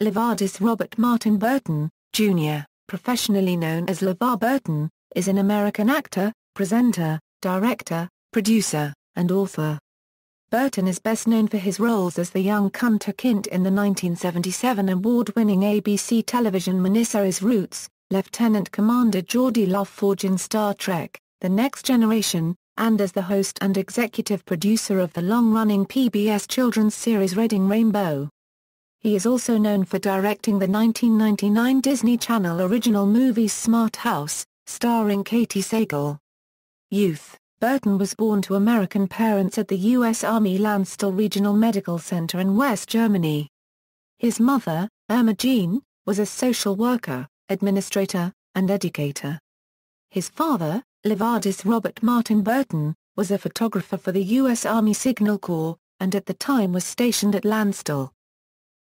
Levardis Robert Martyn Burton, Jr., professionally known as LeVar Burton, is an American actor, presenter, director, producer, and author. Burton is best known for his roles as the young Kunta Kinte in the 1977 award-winning ABC television miniseries Roots, Lieutenant Commander Geordi La Forge in Star Trek: The Next Generation, and as the host and executive producer of the long-running PBS children's series Reading Rainbow. He is also known for directing the 1999 Disney Channel original movie Smart House, starring Katey Sagal. Youth: Burton was born to American parents at the U.S. Army Landstuhl Regional Medical Center in West Germany. His mother, Irma Jean, was a social worker, administrator, and educator. His father, Levardis Robert Martyn Burton, was a photographer for the U.S. Army Signal Corps, and at the time was stationed at Landstuhl.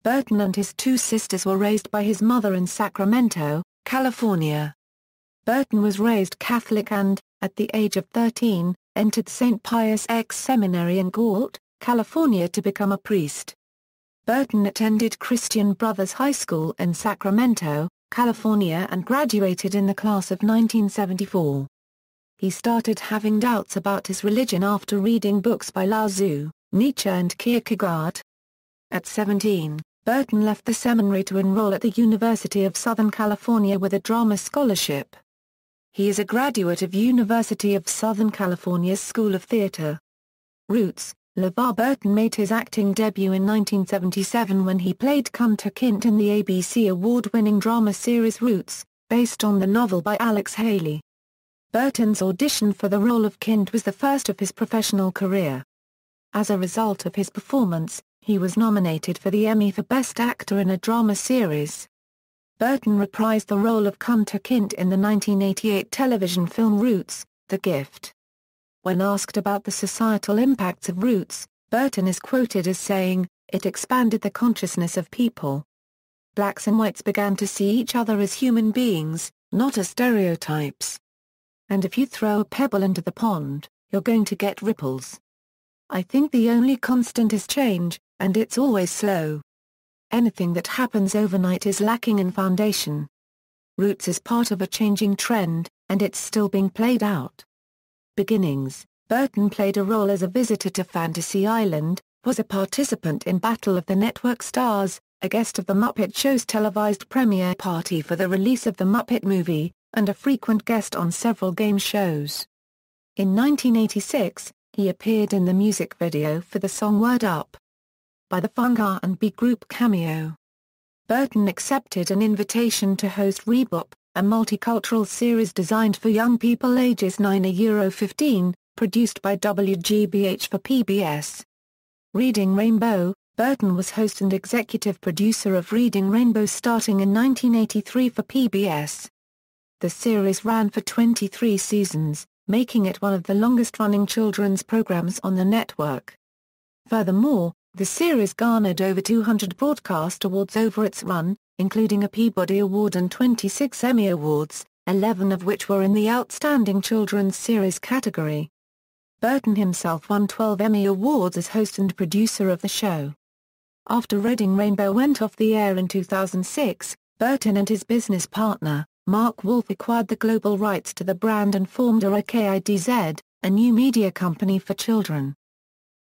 Burton and his two sisters were raised by his mother in Sacramento, California. Burton was raised Catholic and, at the age of 13, entered St. Pius X Seminary in Galt, California to become a priest. Burton attended Christian Brothers High School in Sacramento, California and graduated in the class of 1974. He started having doubts about his religion after reading books by Lao Tzu, Nietzsche and Kierkegaard. At 17, Burton left the seminary to enroll at the University of Southern California with a drama scholarship. He is a graduate of University of Southern California's School of Theatre. Roots: LeVar Burton made his acting debut in 1977 when he played Kunta Kinte in the ABC award-winning drama series Roots, based on the novel by Alex Haley. Burton's audition for the role of Kinte was the first of his professional career. As a result of his performance, he was nominated for the Emmy for Best Actor in a Drama Series. Burton reprised the role of Kunta Kinte in the 1988 television film Roots: The Gift. When asked about the societal impacts of Roots, Burton is quoted as saying, "It expanded the consciousness of people. Blacks and whites began to see each other as human beings, not as stereotypes. And if you throw a pebble into the pond, you're going to get ripples. I think the only constant is change, and it's always slow. Anything that happens overnight is lacking in foundation. Roots is part of a changing trend, and it's still being played out." Beginnings: Burton played a role as a visitor to Fantasy Island, was a participant in Battle of the Network Stars, a guest of The Muppet Show's televised premiere party for the release of The Muppet Movie, and a frequent guest on several game shows. In 1986, he appeared in the music video for the song Word Up by the Funga and B Group Cameo. Burton accepted an invitation to host Rebop, a multicultural series designed for young people ages 9 to 15, produced by WGBH for PBS. Reading Rainbow: Burton was host and executive producer of Reading Rainbow starting in 1983 for PBS. The series ran for 23 seasons, making it one of the longest-running children's programs on the network. Furthermore, the series garnered over 200 broadcast awards over its run, including a Peabody Award and 26 Emmy Awards, 11 of which were in the Outstanding Children's Series category. Burton himself won 12 Emmy Awards as host and producer of the show. After Reading Rainbow went off the air in 2006, Burton and his business partner, Mark Wolf, acquired the global rights to the brand and formed RKIDZ, a new media company for children.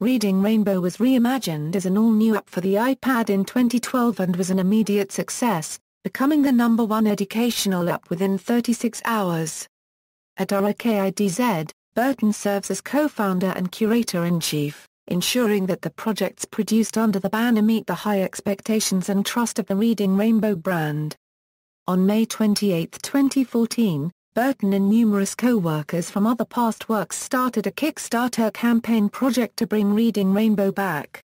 Reading Rainbow was reimagined as an all-new app for the iPad in 2012 and was an immediate success, becoming the #1 educational app within 36 hours. At RKIDZ, Burton serves as co-founder and curator-in-chief, ensuring that the projects produced under the banner meet the high expectations and trust of the Reading Rainbow brand. On May 28, 2014, Burton and numerous co-workers from other past works started a Kickstarter campaign project to bring Reading Rainbow back.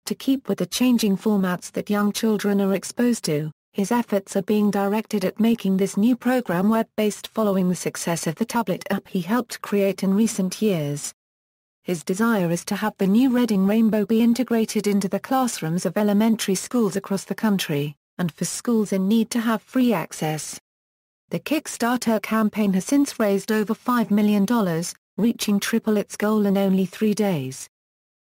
To keep with the changing formats that young children are exposed to, his efforts are being directed at making this new program web-based following the success of the tablet app he helped create in recent years. His desire is to have the new Reading Rainbow be integrated into the classrooms of elementary schools across the country, and for schools in need to have free access. The Kickstarter campaign has since raised over $5 million, reaching triple its goal in only 3 days.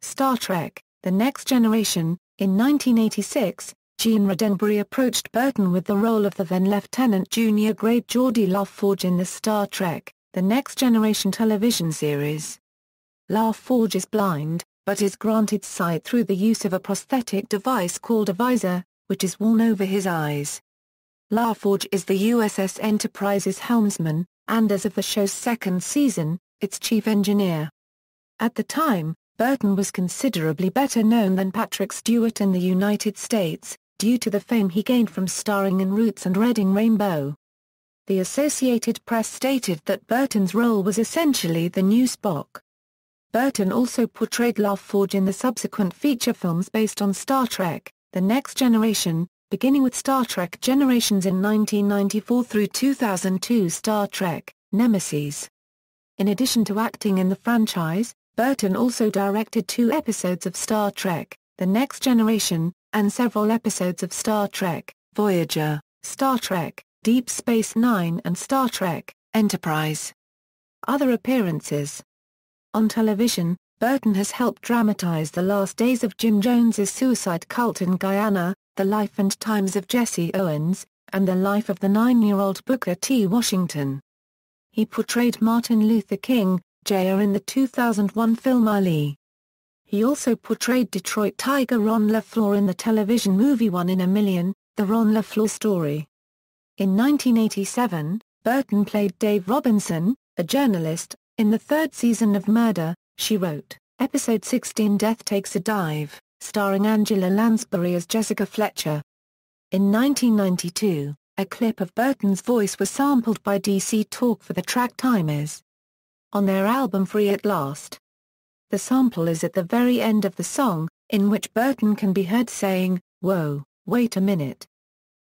Star Trek: The Next Generation. In 1986, Gene Roddenberry approached Burton with the role of the then Lieutenant Junior Grade Geordi La Forge in the Star Trek: The Next Generation television series. La Forge is blind, but is granted sight through the use of a prosthetic device called a visor, which is worn over his eyes. La Forge is the USS Enterprise's helmsman, and as of the show's second season, its chief engineer. At the time, Burton was considerably better known than Patrick Stewart in the United States, due to the fame he gained from starring in Roots and Reading Rainbow. The Associated Press stated that Burton's role was essentially the new Spock. Burton also portrayed La Forge in the subsequent feature films based on Star Trek: The Next Generation, beginning with Star Trek Generations in 1994 through 2002 Star Trek: Nemesis. In addition to acting in the franchise, Burton also directed 2 episodes of Star Trek: The Next Generation, and several episodes of Star Trek: Voyager, Star Trek: Deep Space Nine and Star Trek: Enterprise. Other appearances. On television, Burton has helped dramatize the last days of Jim Jones's suicide cult in Guyana, the life and times of Jesse Owens, and the life of the 9-year-old Booker T. Washington. He portrayed Martin Luther King, Jr. in the 2001 film Ali. He also portrayed Detroit Tiger Ron LaFleur in the television movie One in a Million, The Ron LaFleur Story. In 1987, Burton played Dave Robinson, a journalist, in the 3rd season of Murder, She Wrote, Episode 16 Death Takes a Dive, starring Angela Lansbury as Jessica Fletcher. In 1992, a clip of Burton's voice was sampled by DC Talk for the track Time Is on their album Free at Last. The sample is at the very end of the song, in which Burton can be heard saying, "Whoa, wait a minute."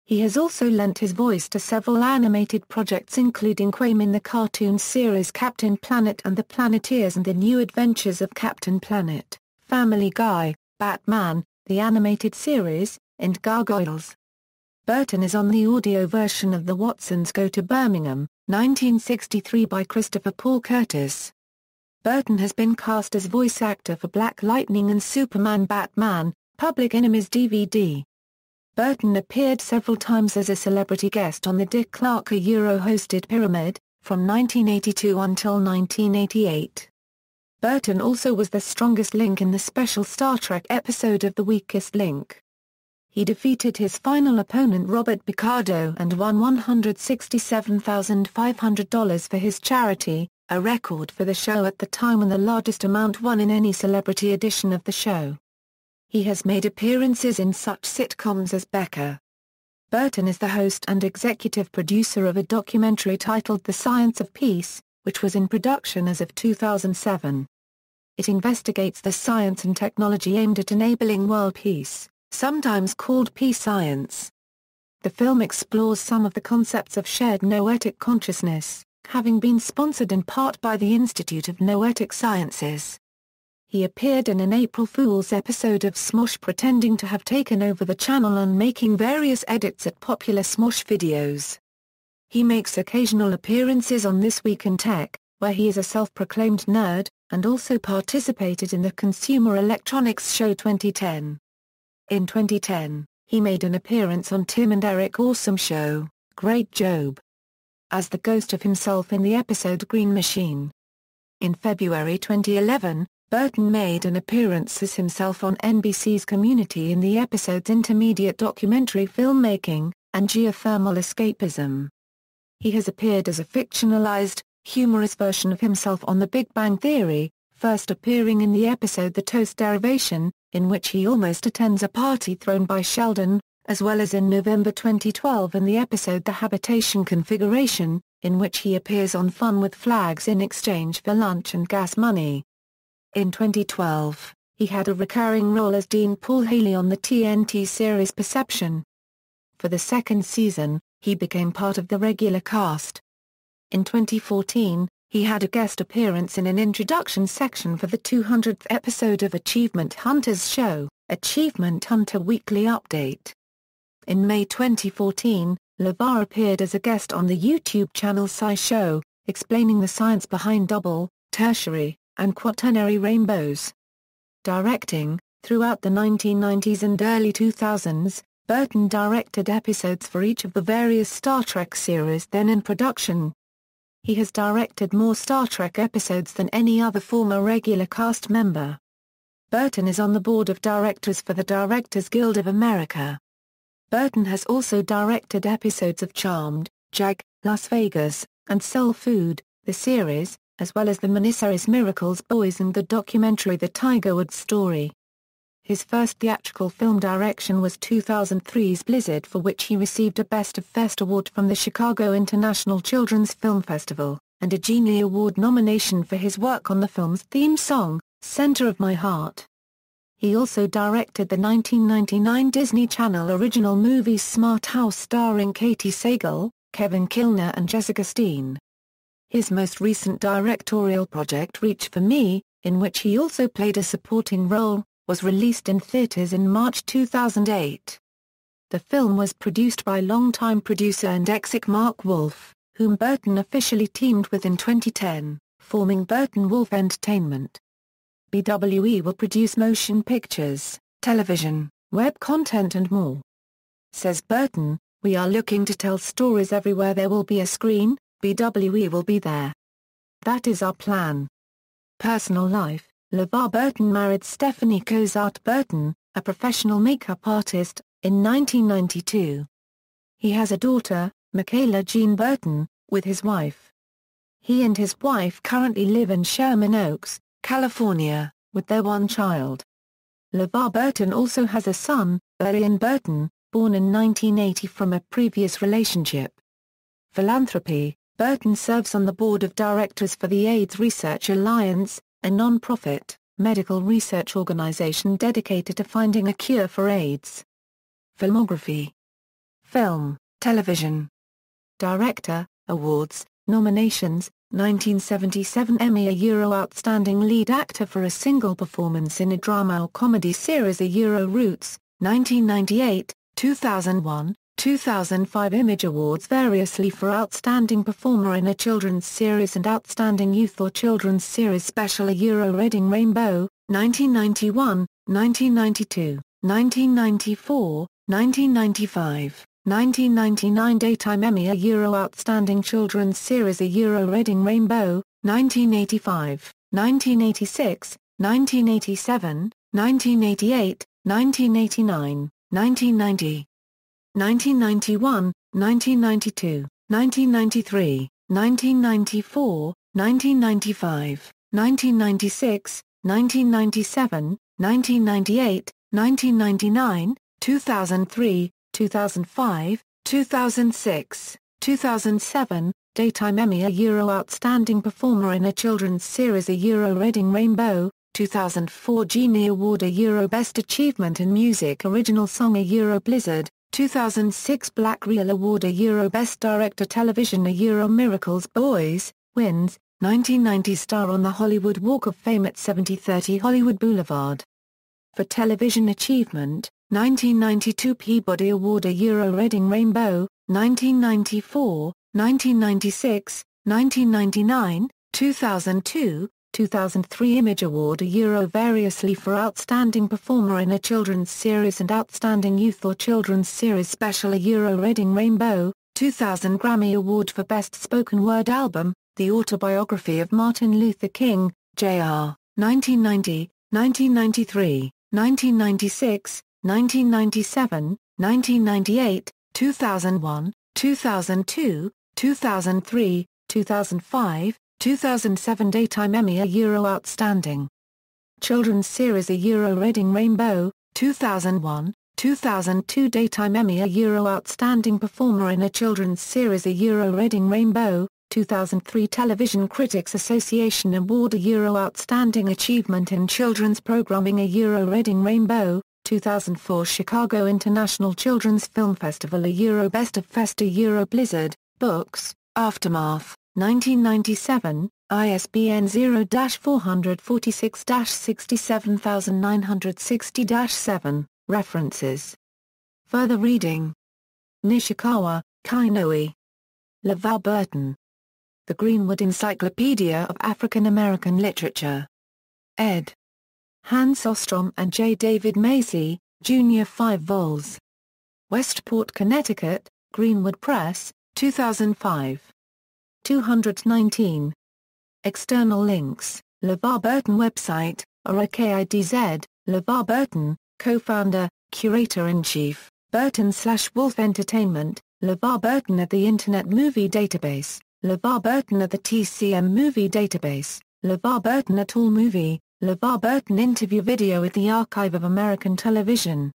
He has also lent his voice to several animated projects including Quame in the cartoon series Captain Planet and the Planeteers and the New Adventures of Captain Planet, Family Guy, Batman, the animated series, and Gargoyles. Burton is on the audio version of The Watsons Go to Birmingham, 1963 by Christopher Paul Curtis. Burton has been cast as voice actor for Black Lightning and Superman Batman, Public Enemies DVD. Burton appeared several times as a celebrity guest on the Dick Clark-hosted Pyramid, from 1982 until 1988. Burton also was the strongest link in the special Star Trek episode of The Weakest Link. He defeated his final opponent Robert Picardo and won $167,500 for his charity, a record for the show at the time and the largest amount won in any celebrity edition of the show. He has made appearances in such sitcoms as Becker. Burton is the host and executive producer of a documentary titled The Science of Peace, which was in production as of 2007. It investigates the science and technology aimed at enabling world peace, sometimes called peace science. The film explores some of the concepts of shared noetic consciousness, having been sponsored in part by the Institute of Noetic Sciences. He appeared in an April Fool's episode of Smosh pretending to have taken over the channel and making various edits at popular Smosh videos. He makes occasional appearances on This Week in Tech, where he is a self-proclaimed nerd, and also participated in the Consumer Electronics Show 2010. In 2010, he made an appearance on Tim and Eric Awesome Show, Great Job, as the ghost of himself in the episode Green Machine. In February 2011, Burton made an appearance as himself on NBC's Community in the episodes Intermediate Documentary Filmmaking, and Geothermal Escapism. He has appeared as a fictionalized, humorous version of himself on The Big Bang Theory, first appearing in the episode The Toast Derivation, in which he almost attends a party thrown by Sheldon, as well as in November 2012 in the episode The Habitation Configuration, in which he appears on Fun with Flags in exchange for lunch and gas money. In 2012, he had a recurring role as Dean Paul Haley on the TNT series Perception. For the second season, he became part of the regular cast. In 2014, he had a guest appearance in an introduction section for the 200th episode of Achievement Hunter's show, Achievement Hunter Weekly Update. In May 2014, LeVar appeared as a guest on the YouTube channel SciShow, explaining the science behind double, tertiary, and quaternary rainbows. Directing. Throughout the 1990s and early 2000s, Burton directed episodes for each of the various Star Trek series then in production. He has directed more Star Trek episodes than any other former regular cast member. Burton is on the board of directors for the Directors Guild of America. Burton has also directed episodes of Charmed, Jag, Las Vegas, and Soul Food, the series, as well as the miniseries Miracles Boys and the documentary The Tiger Woods Story. His first theatrical film direction was 2003's Blizzard, for which he received a Best of Fest award from the Chicago International Children's Film Festival, and a Genie Award nomination for his work on the film's theme song, Center of My Heart. He also directed the 1999 Disney Channel original movie Smart House starring Katey Sagal, Kevin Kilner and Jessica Steen. His most recent directorial project Reach for Me, in which he also played a supporting role, was released in theaters in March 2008. The film was produced by longtime producer and exec Mark Wolf, whom Burton officially teamed with in 2010, forming Burton Wolf Entertainment. BWE will produce motion pictures, television, web content and more. Says Burton, "We are looking to tell stories everywhere there will be a screen, BWE will be there. That is our plan." Personal life: LeVar Burton married Stephanie Cozart Burton, a professional makeup artist, in 1992. He has a daughter, Michaela Jean Burton, with his wife. He and his wife currently live in Sherman Oaks, California, with their one child. LeVar Burton also has a son, Ian Burton, born in 1980 from a previous relationship. Philanthropy: Burton serves on the board of directors for the AIDS Research Alliance, a non-profit, medical research organization dedicated to finding a cure for AIDS. Filmography: Film, television. Director, awards, nominations: 1977 Emmy Outstanding Lead Actor for a Single Performance in a Drama or Comedy Series Roots, 1998, 2001, 2005 Image Awards variously for Outstanding Performer in a Children's Series and Outstanding Youth or Children's Series Special Reading Rainbow, 1991, 1992, 1994, 1995, 1999 Daytime Emmy Outstanding Children's Series Reading Rainbow, 1985, 1986, 1987, 1988, 1989, 1990. 1991, 1992, 1993, 1994, 1995, 1996, 1997, 1998, 1999, 2003, 2005, 2006, 2007, Daytime Emmy Outstanding Performer in a Children's Series Reading Rainbow, 2004 Genie Award Best Achievement in Music Original Song Blizzard, 2006 Black Reel Award Best Director Television Miracles Boys, wins, 1990 Star on the Hollywood Walk of Fame at 7030 Hollywood Boulevard. For television achievement, 1992 Peabody Award Reading Rainbow, 1994, 1996, 1999, 2002, 2003 Image Award variously for Outstanding Performer in a Children's Series and Outstanding Youth or Children's Series Special Reading Rainbow, 2000 Grammy Award for Best Spoken Word Album, The Autobiography of Martin Luther King, Jr., 1990, 1993, 1996, 1997, 1998, 2001, 2002, 2003, 2005, 2007 Daytime Emmy Outstanding Children's Series Reading Rainbow, 2001, 2002 Daytime Emmy Outstanding Performer in a Children's Series Reading Rainbow, 2003 Television Critics Association Award Outstanding Achievement in Children's Programming Reading Rainbow, 2004 Chicago International Children's Film Festival Best of Fest Blizzard, Books, Aftermath, 1997, ISBN 0-446-67960-7, references. Further reading. Nishikawa, Kainoe. LeVar Burton. The Greenwood Encyclopedia of African American Literature. Ed. Hans Ostrom and J. David Macy, Jr. 5 vols. Westport, Connecticut, Greenwood Press, 2005. 219. External links: LeVar Burton website, RKIDZ, LeVar Burton, co-founder, curator-in-chief, Burton/Wolf Entertainment, LeVar Burton at the Internet Movie Database, LeVar Burton at the TCM Movie Database, LeVar Burton at AllMovie, LeVar Burton interview video at the Archive of American Television.